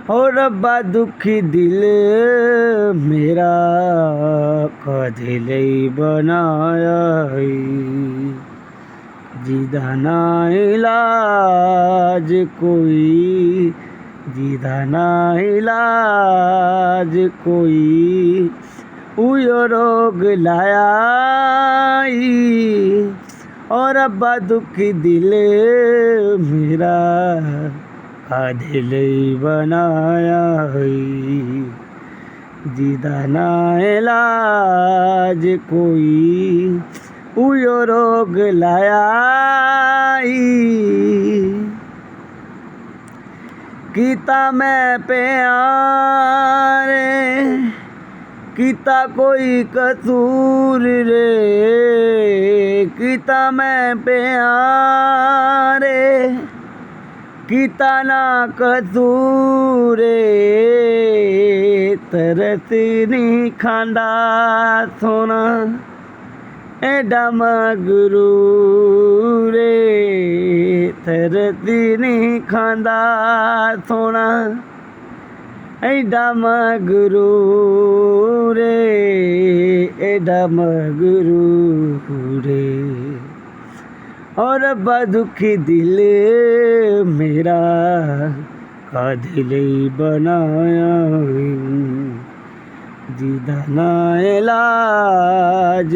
हो रब्बा दुखी दिल मेरा कदे लई बनाया है जिदा ना इलाज कोई जिदा ना इलाज कोई उयो रोग लाया और रब्बा दुखी दिल मेरा कादे लई बनाया है जिदा ना इलाज कोई उयो रोग लाया कीता मैं प्यार कीता कोई कसूर रे कीता मैं प्यार कीता ना कसूर तरस नहीं खांदा सोना एडा मगरूर तरस नहीं खांदा सोना एडा मगरूर एडा मगरूर और रब्बा दुखी दिल मेरा कादे लई बनाया जिदा ना इलाज